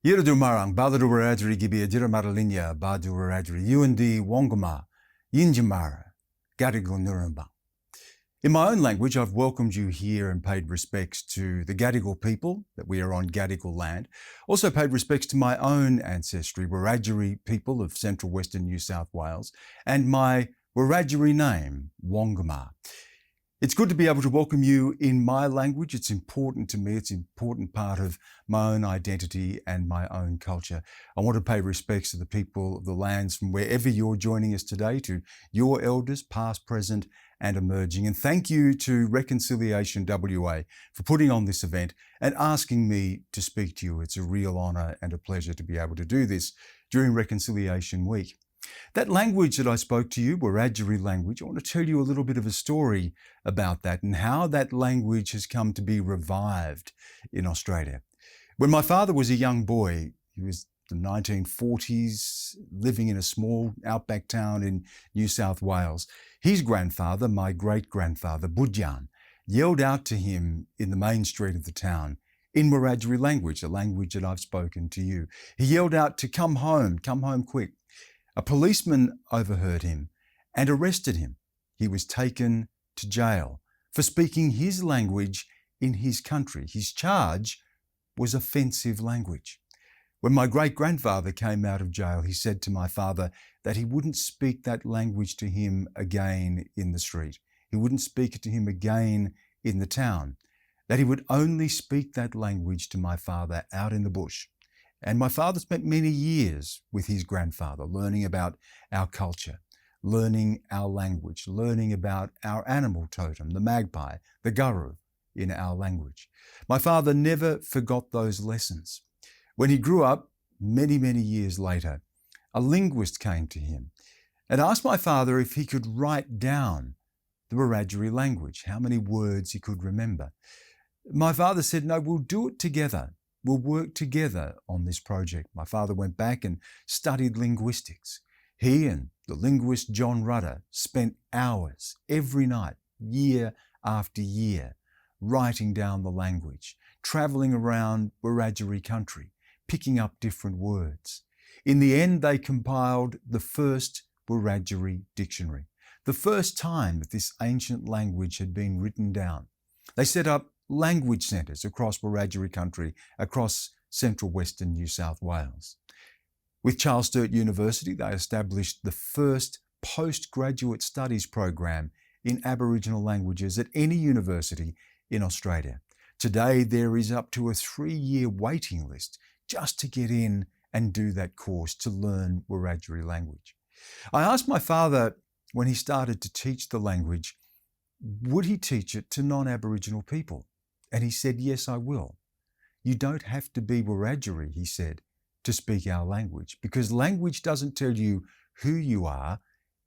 Yiradu marang badadu Wiradjuri gibi adira maralinya badu Wiradjuri UND Wongama Yinjamara Gadigal Nurumba. In my own language, I've welcomed you here and paid respects to the Gadigal people, that we are on Gadigal land. Also paid respects to my own ancestry, Wiradjuri people of central western New South Wales, and my Wiradjuri name, Wongama. It's good to be able to welcome you in my language. It's important to me. It's an important part of my own identity and my own culture. I want to pay respects to the people of the lands from wherever you're joining us today, to your elders, past, present, and emerging. And thank you to Reconciliation WA for putting on this event and asking me to speak to you. It's a real honour and a pleasure to be able to do this during Reconciliation Week. That language that I spoke to you, Wiradjuri language, I want to tell you a little bit of a story about that and how that language has come to be revived in Australia. When my father was a young boy, he was the 1940s, living in a small outback town in New South Wales. His grandfather, my great-grandfather, Budjan, yelled out to him in the main street of the town in Wiradjuri language, a language that I've spoken to you. He yelled out to come home quick. A policeman overheard him and arrested him. He was taken to jail for speaking his language in his country. His charge was offensive language. When my great-grandfather came out of jail, he said to my father that he wouldn't speak that language to him again in the street. He wouldn't speak it to him again in the town, that he would only speak that language to my father out in the bush. And my father spent many years with his grandfather, learning about our culture, learning our language, learning about our animal totem, the magpie, the guru, in our language. My father never forgot those lessons. When he grew up, many years later, a linguist came to him and asked my father if he could write down the Wiradjuri language, how many words he could remember. My father said, "No, we'll do it together. We'll work together on this project." My father went back and studied linguistics. He and the linguist John Rudder spent hours every night, year after year, writing down the language, travelling around Wiradjuri country, picking up different words. In the end, they compiled the first Wiradjuri dictionary, the first time that this ancient language had been written down. They set up language centres across Wiradjuri country, across central western New South Wales. With Charles Sturt University, they established the first postgraduate studies program in Aboriginal languages at any university in Australia. Today, there is up to a 3-year waiting list just to get in and do that course to learn Wiradjuri language. I asked my father when he started to teach the language, would he teach it to non-Aboriginal people? And he said, "Yes, I will. You don't have to be Wiradjuri," he said, "to speak our language, because language doesn't tell you who you are,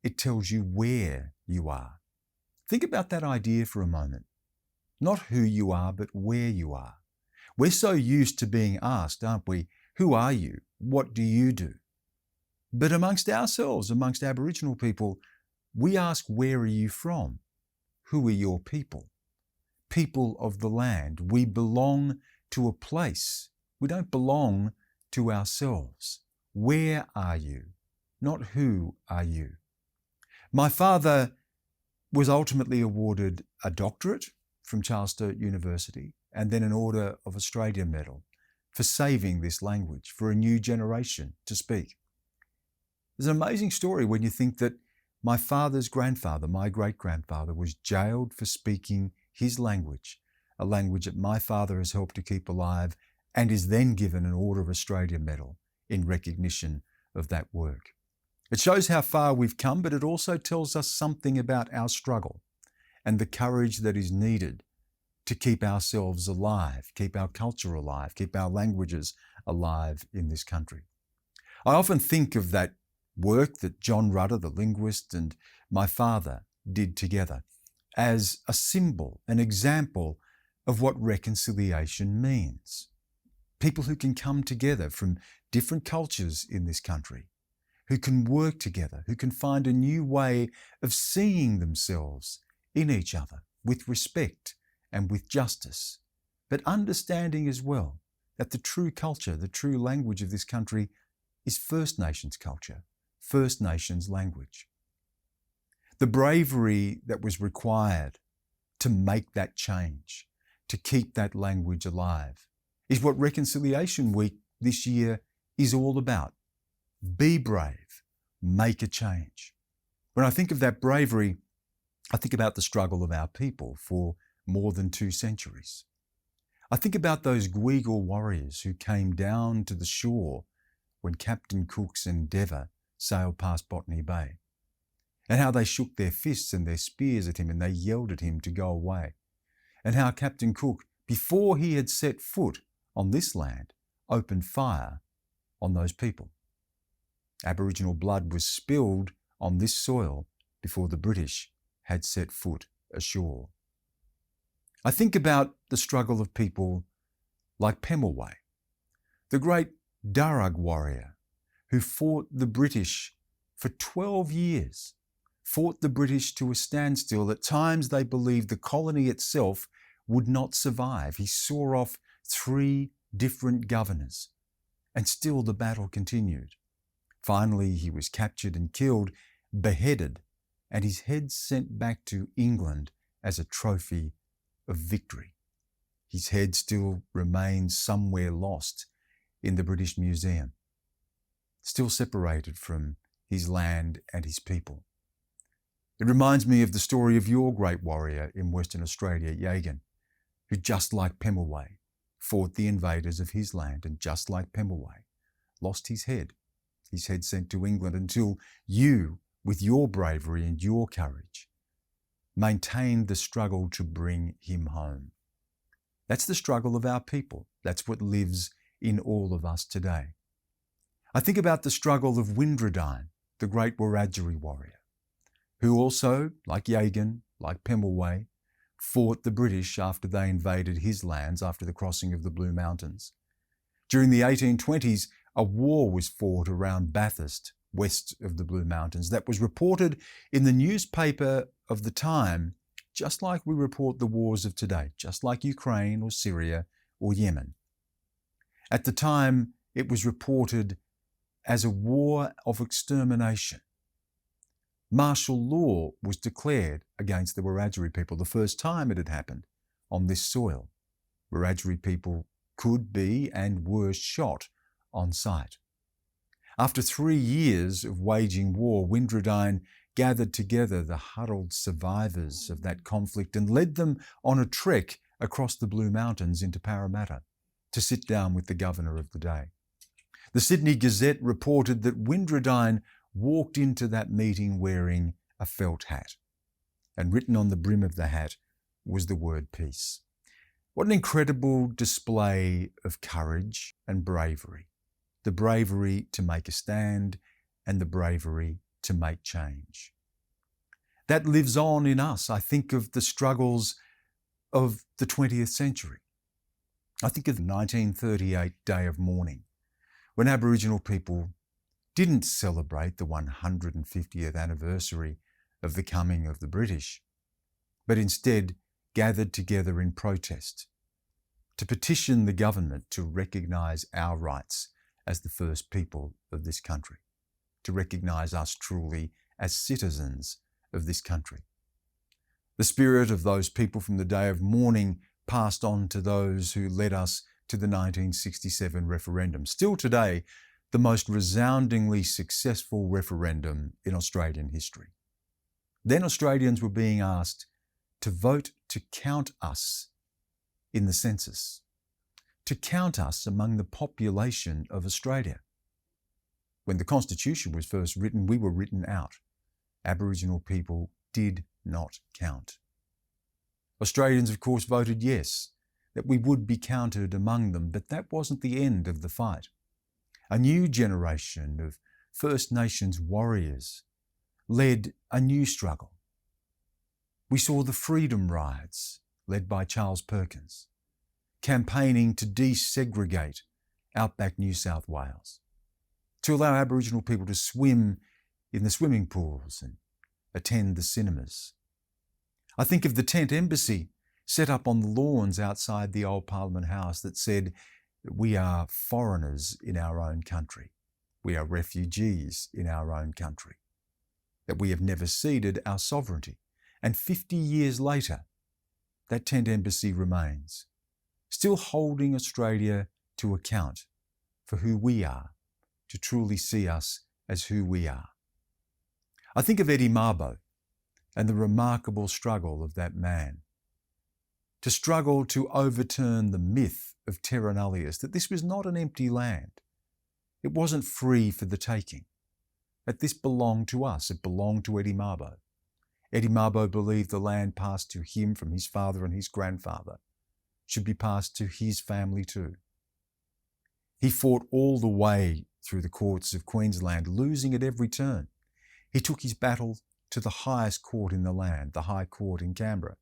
it tells you where you are." Think about that idea for a moment. Not who you are, but where you are. We're so used to being asked, aren't we, who are you? What do you do? But amongst ourselves, amongst Aboriginal people, we ask, where are you from? Who are your people? People of the land. We belong to a place. We don't belong to ourselves. Where are you? Not who are you? My father was ultimately awarded a doctorate from Charles Sturt University and then an Order of Australia medal for saving this language for a new generation to speak. It's an amazing story when you think that my father's grandfather, my great-grandfather, was jailed for speaking his language, a language that my father has helped to keep alive and is then given an Order of Australia medal in recognition of that work. It shows how far we've come, but it also tells us something about our struggle and the courage that is needed to keep ourselves alive, keep our culture alive, keep our languages alive in this country. I often think of that work that John Rudder, the linguist, and my father did together as a symbol, an example of what reconciliation means. People who can come together from different cultures in this country, who can work together, who can find a new way of seeing themselves in each other with respect and with justice, but understanding as well that the true culture, the true language of this country is First Nations culture, First Nations language. The bravery that was required to make that change, to keep that language alive, is what Reconciliation Week this year is all about. Be brave, make a change. When I think of that bravery, I think about the struggle of our people for more than 2 centuries. I think about those Guigal warriors who came down to the shore when Captain Cook's Endeavour sailed past Botany Bay, and how they shook their fists and their spears at him and they yelled at him to go away, and how Captain Cook, before he had set foot on this land, opened fire on those people. Aboriginal blood was spilled on this soil before the British had set foot ashore. I think about the struggle of people like Pemulwuy, the great Darug warrior who fought the British for 12 years, fought the British to a standstill. At times they believed the colony itself would not survive. He saw off 3 different governors, and still the battle continued. Finally, he was captured and killed, beheaded, and his head sent back to England as a trophy of victory. His head still remains somewhere lost in the British Museum, still separated from his land and his people. It reminds me of the story of your great warrior in Western Australia, Yagan, who, just like Pemulwuy, fought the invaders of his land, and just like Pemulwuy, lost his head sent to England, until you, with your bravery and your courage, maintained the struggle to bring him home. That's the struggle of our people. That's what lives in all of us today. I think about the struggle of Wiradjuri, the great Wiradjuri warrior, who also, like Yagan, like Pemulwuy, fought the British after they invaded his lands after the crossing of the Blue Mountains. During the 1820s, a war was fought around Bathurst, west of the Blue Mountains, that was reported in the newspaper of the time, just like we report the wars of today, just like Ukraine or Syria or Yemen. At the time, it was reported as a war of extermination. Martial law was declared against the Wiradjuri people, the first time it had happened on this soil. Wiradjuri people could be and were shot on sight. After 3 years of waging war, Wiradjuri gathered together the huddled survivors of that conflict and led them on a trek across the Blue Mountains into Parramatta to sit down with the governor of the day. The Sydney Gazette reported that Wiradjuri walked into that meeting wearing a felt hat, and written on the brim of the hat was the word peace. What an incredible display of courage and bravery. The bravery to make a stand and the bravery to make change. That lives on in us. I think of the struggles of the 20th century. I think of the 1938 Day of Mourning, when Aboriginal people didn't celebrate the 150th anniversary of the coming of the British, but instead gathered together in protest to petition the government to recognise our rights as the first people of this country, to recognise us truly as citizens of this country. The spirit of those people from the Day of Mourning passed on to those who led us to the 1967 referendum. Still today, the most resoundingly successful referendum in Australian history. Then Australians were being asked to vote to count us in the census, to count us among the population of Australia. When the Constitution was first written, we were written out. Aboriginal people did not count. Australians, of course, voted yes, that we would be counted among them, but that wasn't the end of the fight. A new generation of First Nations warriors led a new struggle. We saw the freedom rides led by Charles Perkins, campaigning to desegregate outback New South Wales, to allow Aboriginal people to swim in the swimming pools and attend the cinemas. I think of the tent embassy set up on the lawns outside the old Parliament House that said, that we are foreigners in our own country. We are refugees in our own country. That we have never ceded our sovereignty. And 50 years later, that tent embassy remains, still holding Australia to account for who we are, to truly see us as who we are. I think of Eddie Mabo and the remarkable struggle of that man, to struggle to overturn the myth of terra nullius, that this was not an empty land. It wasn't free for the taking, that this belonged to us. It belonged to Eddie Mabo. Eddie Mabo believed the land passed to him from his father and his grandfather should be passed to his family too. He fought all the way through the courts of Queensland, losing at every turn. He took his battle to the highest court in the land, the High Court in Canberra.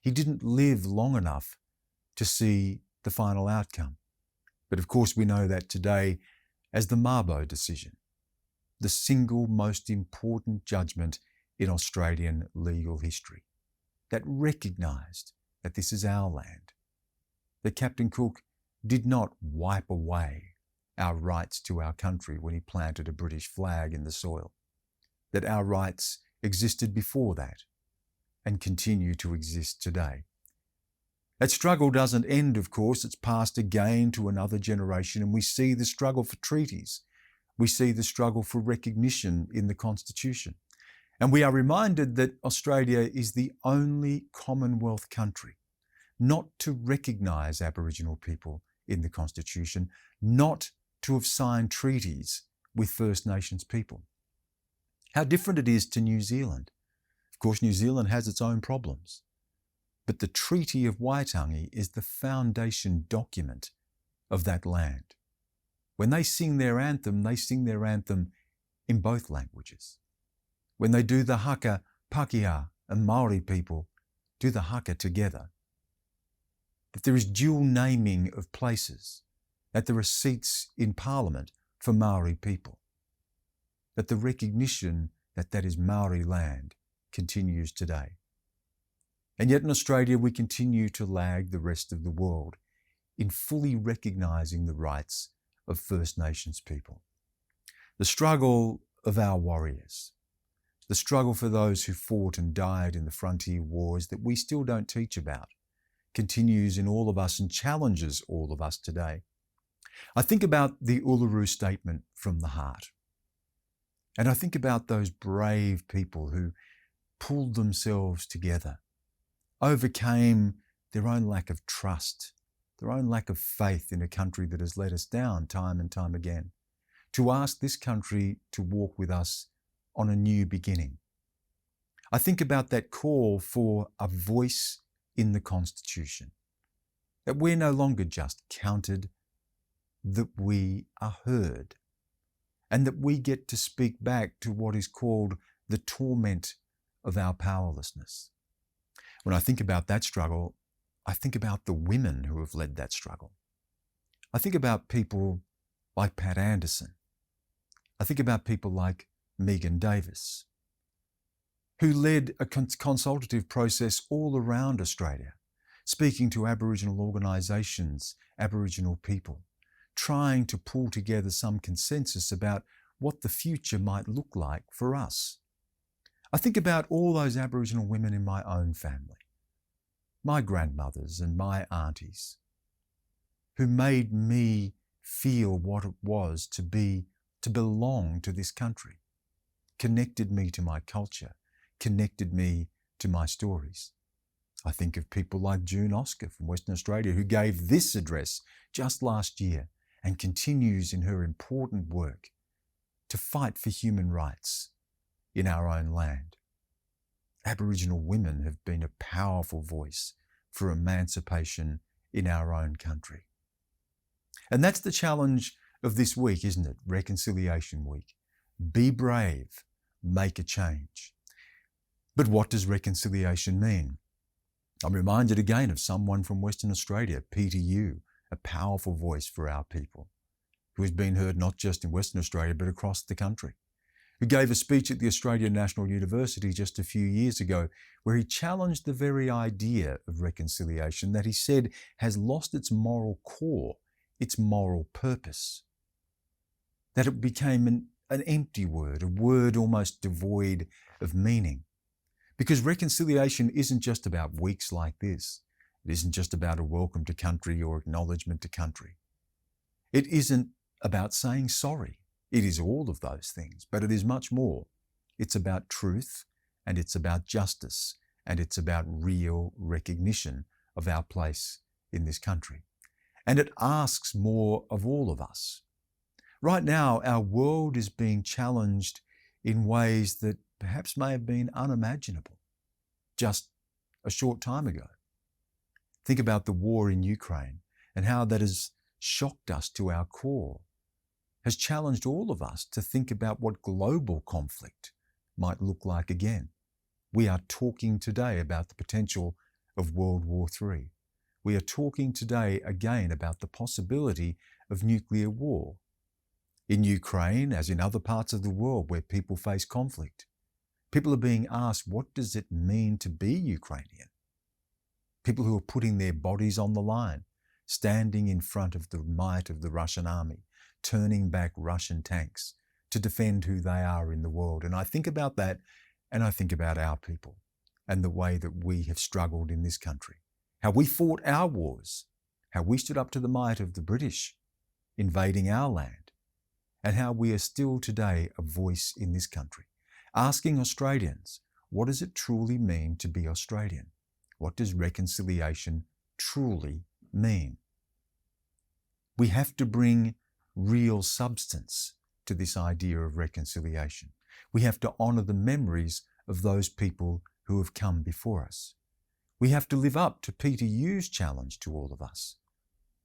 He didn't live long enough to see the final outcome. But of course we know that today as the Mabo decision, the single most important judgment in Australian legal history, that recognised that this is our land, that Captain Cook did not wipe away our rights to our country when he planted a British flag in the soil, that our rights existed before that and continue to exist today. That struggle doesn't end, of course. It's passed again to another generation, and we see the struggle for treaties. We see the struggle for recognition in the Constitution. And we are reminded that Australia is the only Commonwealth country not to recognise Aboriginal people in the Constitution, not to have signed treaties with First Nations people. How different it is to New Zealand. Of course, New Zealand has its own problems, but the Treaty of Waitangi is the foundation document of that land. When they sing their anthem in both languages. When they do the haka, Pākehā and Māori people do the haka together. That there is dual naming of places, that there are seats in Parliament for Māori people, that the recognition that that is Māori land continues today. And yet in Australia we continue to lag the rest of the world in fully recognising the rights of First Nations people. The struggle of our warriors, the struggle for those who fought and died in the frontier wars that we still don't teach about, continues in all of us and challenges all of us today. I think about the Uluru Statement from the heart. And I think about those brave people who pulled themselves together, overcame their own lack of trust, their own lack of faith in a country that has let us down time and time again, to ask this country to walk with us on a new beginning. I think about that call for a voice in the Constitution, that we're no longer just counted, that we are heard, and that we get to speak back to what is called the torment of our powerlessness. When I think about that struggle, I think about the women who have led that struggle. I think about people like Pat Anderson. I think about people like Megan Davis, who led a consultative process all around Australia, speaking to Aboriginal organisations, Aboriginal people, trying to pull together some consensus about what the future might look like for us. I think about all those Aboriginal women in my own family, my grandmothers and my aunties, who made me feel what it was to belong to this country, connected me to my culture, connected me to my stories. I think of people like June Oscar from Western Australia, who gave this address just last year and continues in her important work to fight for human rights in our own land. Aboriginal women have been a powerful voice for emancipation in our own country. And that's the challenge of this week, isn't it? Reconciliation Week. Be brave, make a change. But what does reconciliation mean? I'm reminded again of someone from Western Australia, Peter Yu, a powerful voice for our people, who has been heard not just in Western Australia but across the country, who gave a speech at the Australian National University just a few years ago where he challenged the very idea of reconciliation that he said has lost its moral core its moral purpose. That it became an empty word, a word almost devoid of meaning. Because reconciliation isn't just about weeks like this. It isn't just about a welcome to country or acknowledgement to country. It isn't about saying sorry. It is all of those things, but it is much more. It's about truth, and it's about justice, and it's about real recognition of our place in this country. And it asks more of all of us. Right now, our world is being challenged in ways that perhaps may have been unimaginable just a short time ago. Think about the war in Ukraine and how that has shocked us to our core, has challenged all of us to think about what global conflict might look like again. We are talking today about the potential of World War III. We are talking today again about the possibility of nuclear war. In Ukraine, as in other parts of the world where people face conflict, people are being asked, what does it mean to be Ukrainian? People who are putting their bodies on the line, standing in front of the might of the Russian army, turning back Russian tanks to defend who they are in the world. And I think about that, and I think about our people and the way that we have struggled in this country, how we fought our wars, how we stood up to the might of the British invading our land, and how we are still today a voice in this country, asking Australians, what does it truly mean to be Australian? What does reconciliation truly mean? We have to bring real substance to this idea of reconciliation. We have to honour the memories of those people who have come before us. We have to live up to Peter Yu's challenge to all of us,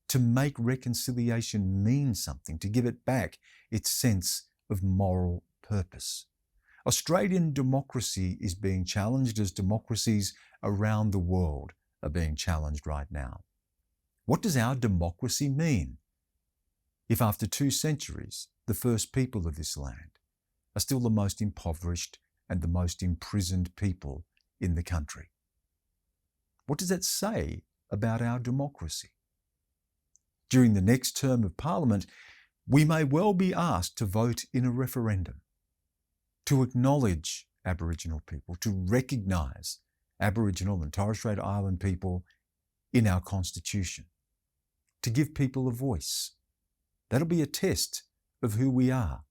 to make reconciliation mean something, to give it back its sense of moral purpose. Australian democracy is being challenged as democracies around the world are being challenged right now. What does our democracy mean if after 2 centuries, the first people of this land are still the most impoverished and the most imprisoned people in the country? What does that say about our democracy? During the next term of Parliament, we may well be asked to vote in a referendum, to acknowledge Aboriginal people, to recognise Aboriginal and Torres Strait Island people in our Constitution, to give people a voice. That'll be a test of who we are.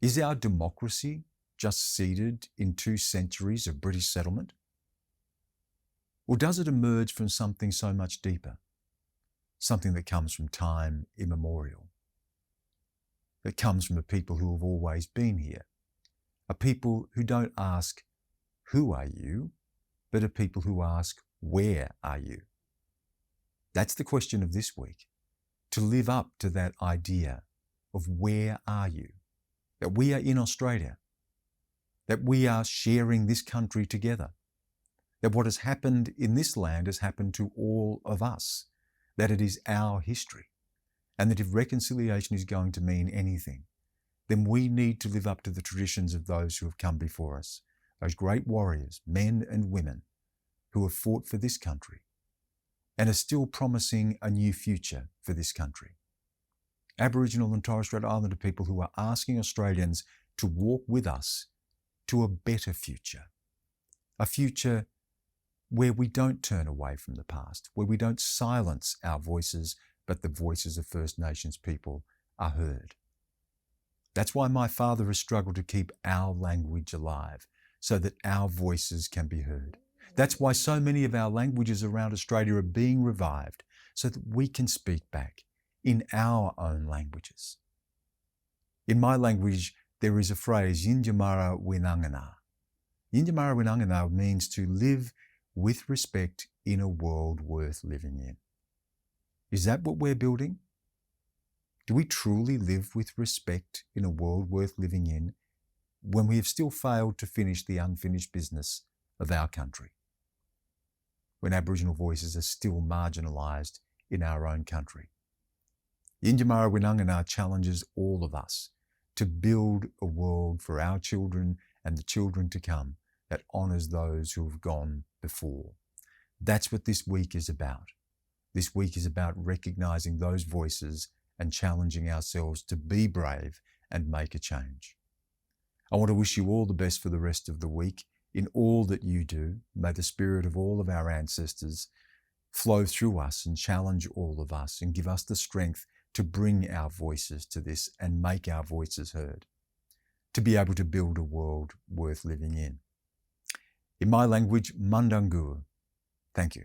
Is our democracy just seeded in 2 centuries of British settlement? Or does it emerge from something so much deeper, something that comes from time immemorial, that comes from a people who have always been here, a people who don't ask, who are you, but a people who ask, where are you? That's the question of this week, to live up to that idea of where are you, that we are in Australia, that we are sharing this country together, that what has happened in this land has happened to all of us, that it is our history, and that if reconciliation is going to mean anything, then we need to live up to the traditions of those who have come before us, those great warriors, men and women, who have fought for this country and are still promising a new future for this country. Aboriginal and Torres Strait Islander people who are asking Australians to walk with us to a better future, a future where we don't turn away from the past, where we don't silence our voices, but the voices of First Nations people are heard. That's why my father has struggled to keep our language alive, so that our voices can be heard. That's why so many of our languages around Australia are being revived, so that we can speak back in our own languages. In my language, there is a phrase, Yinjamara Winangana. Yinjamara Winangana means to live with respect in a world worth living in. Is that what we're building? Do we truly live with respect in a world worth living in when we have still failed to finish the unfinished business of our country? When Aboriginal voices are still marginalised in our own country? Yinjamara Winangana challenges all of us to build a world for our children and the children to come that honours those who have gone before. That's what this week is about. This week is about recognizing those voices and challenging ourselves to be brave and make a change. I want to wish you all the best for the rest of the week in all that you do. May the spirit of all of our ancestors flow through us and challenge all of us and give us the strength to bring our voices to this and make our voices heard, to be able to build a world worth living in. In my language, Mandangur. Thank you.